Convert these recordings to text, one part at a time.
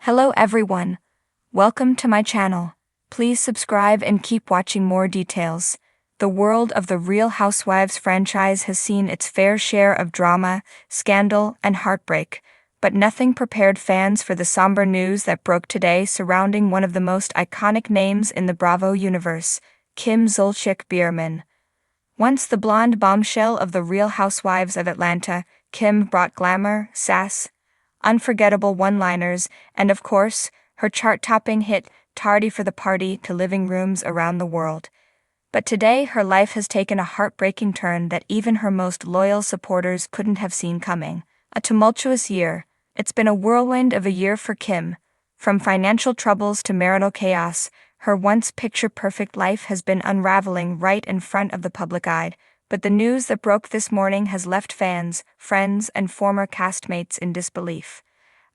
Hello everyone. Welcome to my channel. Please subscribe and keep watching more details. The world of the Real Housewives franchise has seen its fair share of drama, scandal, and heartbreak, but nothing prepared fans for the somber news that broke today surrounding one of the most iconic names in the Bravo universe, Kim Zolciak Biermann. Once the blonde bombshell of the Real Housewives of Atlanta, Kim brought glamour, sass, unforgettable one-liners, and of course, her chart-topping hit Tardy for the Party to living rooms around the world. But today, her life has taken a heartbreaking turn that even her most loyal supporters couldn't have seen coming. A tumultuous year. It's been a whirlwind of a year for Kim. From financial troubles to marital chaos, her once picture-perfect life has been unraveling right in front of the public eye. But the news that broke this morning has left fans, friends, and former castmates in disbelief.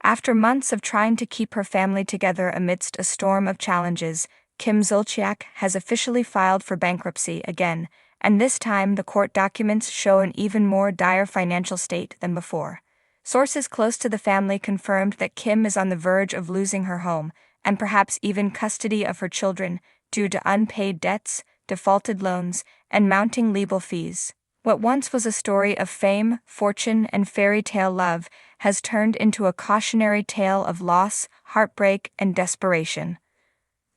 After months of trying to keep her family together amidst a storm of challenges, Kim Zolciak has officially filed for bankruptcy again, and this time the court documents show an even more dire financial state than before. Sources close to the family confirmed that Kim is on the verge of losing her home, and perhaps even custody of her children, due to unpaid debts, defaulted loans, and mounting legal fees. What once was a story of fame, fortune, and fairy tale love has turned into a cautionary tale of loss, heartbreak, and desperation.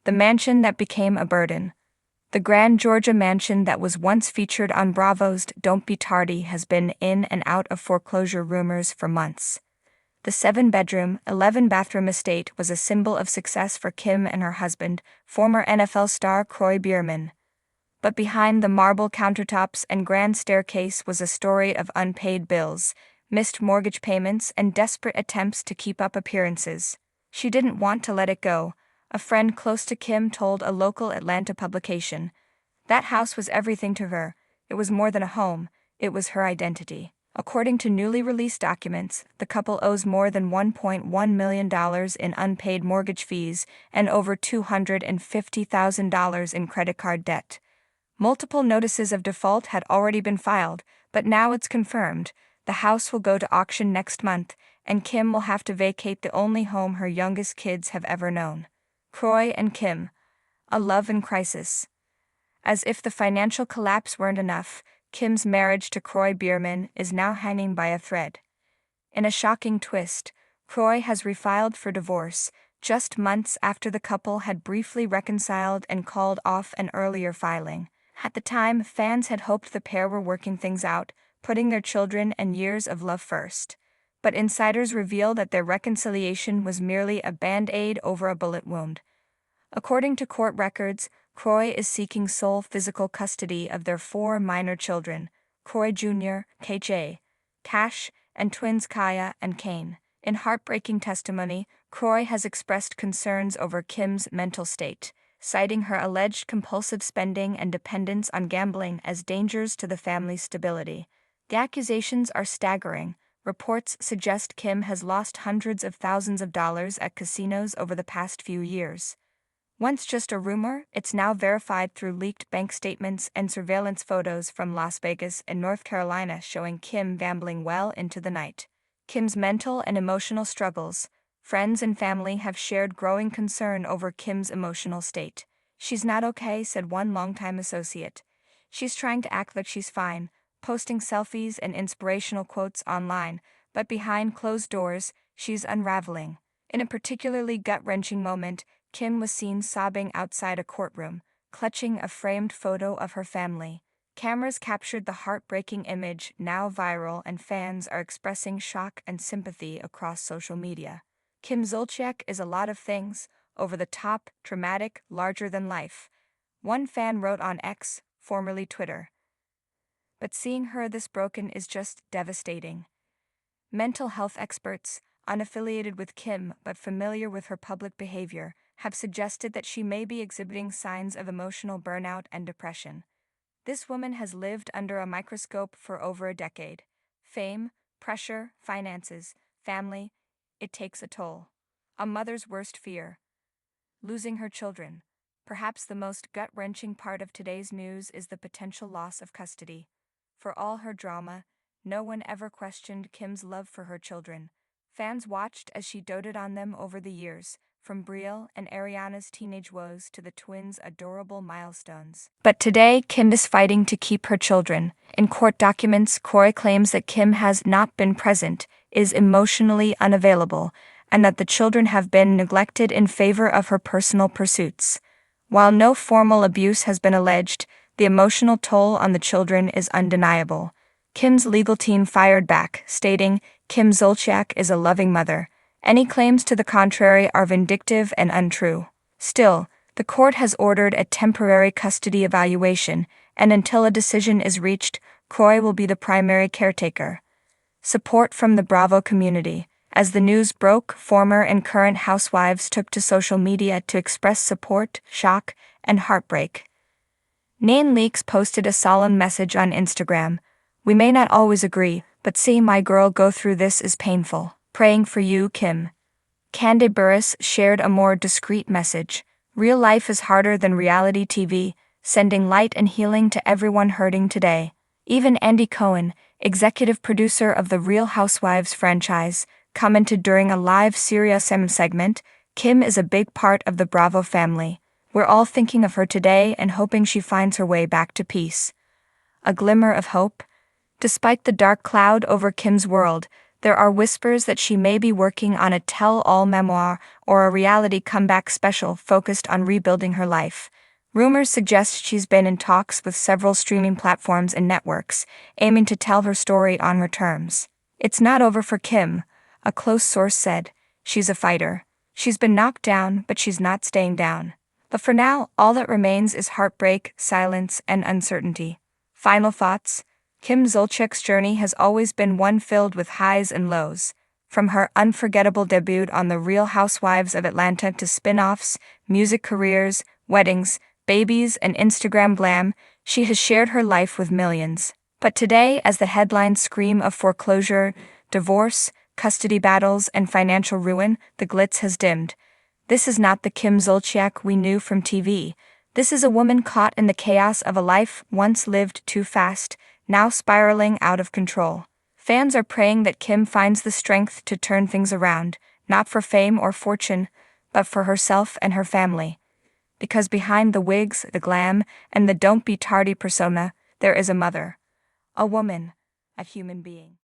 The mansion that became a burden. The grand Georgia mansion that was once featured on Bravo's Don't Be Tardy has been in and out of foreclosure rumors for months. The 7-bedroom, 11-bathroom estate was a symbol of success for Kim and her husband, former NFL star Kroy Biermann. But behind the marble countertops and grand staircase was a story of unpaid bills, missed mortgage payments, and desperate attempts to keep up appearances. She didn't want to let it go, a friend close to Kim told a local Atlanta publication. That house was everything to her. It was more than a home, it was her identity. According to newly released documents, the couple owes more than $1.1 million in unpaid mortgage fees and over $250,000 in credit card debt. Multiple notices of default had already been filed, but now it's confirmed. The house will go to auction next month, and Kim will have to vacate the only home her youngest kids have ever known. Kroy and Kim. A love in crisis. As if the financial collapse weren't enough, Kim's marriage to Kroy Biermann is now hanging by a thread. In a shocking twist, Kroy has refiled for divorce, just months after the couple had briefly reconciled and called off an earlier filing. At the time, fans had hoped the pair were working things out, putting their children and years of love first. But insiders reveal that their reconciliation was merely a band-aid over a bullet wound. According to court records, Kroy is seeking sole physical custody of their 4 minor children, Kroy Jr., KJ, Cash, and twins Kaya and Kane. In heartbreaking testimony, Kroy has expressed concerns over Kim's mental state, citing her alleged compulsive spending and dependence on gambling as dangers to the family's stability. The accusations are staggering. Reports suggest Kim has lost hundreds of thousands of dollars at casinos over the past few years. Once just a rumor, it's now verified through leaked bank statements and surveillance photos from Las Vegas and North Carolina showing Kim gambling well into the night. Kim's mental and emotional struggles. Friends and family have shared growing concern over Kim's emotional state. "She's not okay," said one longtime associate. "She's trying to act like she's fine, posting selfies and inspirational quotes online, but behind closed doors, she's unraveling." In a particularly gut-wrenching moment, Kim was seen sobbing outside a courtroom, clutching a framed photo of her family. Cameras captured the heartbreaking image, now viral, and fans are expressing shock and sympathy across social media. Kim Zolciak is a lot of things, over the top, dramatic, larger than life. One fan wrote on X, formerly Twitter. But seeing her this broken is just devastating. Mental health experts, unaffiliated with Kim but familiar with her public behavior, have suggested that she may be exhibiting signs of emotional burnout and depression. This woman has lived under a microscope for over a decade. Fame, pressure, finances, family, it takes a toll. A mother's worst fear. Losing her children. Perhaps the most gut-wrenching part of today's news is the potential loss of custody. For all her drama, no one ever questioned Kim's love for her children. Fans watched as she doted on them over the years, from Brielle and Ariana's teenage woes to the twins' adorable milestones. But today, Kim is fighting to keep her children. In court documents, Corey claims that Kim has not been present, is emotionally unavailable, and that the children have been neglected in favor of her personal pursuits. While no formal abuse has been alleged, the emotional toll on the children is undeniable. Kim's legal team fired back, stating, "Kim Zolciak is a loving mother. Any claims to the contrary are vindictive and untrue." Still, the court has ordered a temporary custody evaluation, and until a decision is reached, Croy will be the primary caretaker. Support from the Bravo community. As the news broke, former and current housewives took to social media to express support, shock, and heartbreak. Nain Leaks posted a solemn message on Instagram. "We may not always agree, but seeing my girl go through this is painful. Praying for you, Kim." Candace Burris shared a more discreet message. "Real life is harder than reality TV, sending light and healing to everyone hurting today." Even Andy Cohen, executive producer of the Real Housewives franchise, commented during a live SiriusXM segment, "Kim is a big part of the Bravo family. We're all thinking of her today and hoping she finds her way back to peace." A glimmer of hope? Despite the dark cloud over Kim's world, there are whispers that she may be working on a tell-all memoir or a reality comeback special focused on rebuilding her life. Rumors suggest she's been in talks with several streaming platforms and networks, aiming to tell her story on her terms. "It's not over for Kim," a close source said. "She's a fighter. She's been knocked down, but she's not staying down." But for now, all that remains is heartbreak, silence, and uncertainty. Final thoughts? Kim Zolciak's journey has always been one filled with highs and lows. From her unforgettable debut on The Real Housewives of Atlanta to spin-offs, music careers, weddings, babies, and Instagram glam, she has shared her life with millions. But today, as the headlines scream of foreclosure, divorce, custody battles, and financial ruin, the glitz has dimmed. This is not the Kim Zolciak we knew from TV. This is a woman caught in the chaos of a life once lived too fast, now spiraling out of control. Fans are praying that Kim finds the strength to turn things around, not for fame or fortune, but for herself and her family. Because behind the wigs, the glam, and the don't be tardy persona, there is a mother, a woman, a human being.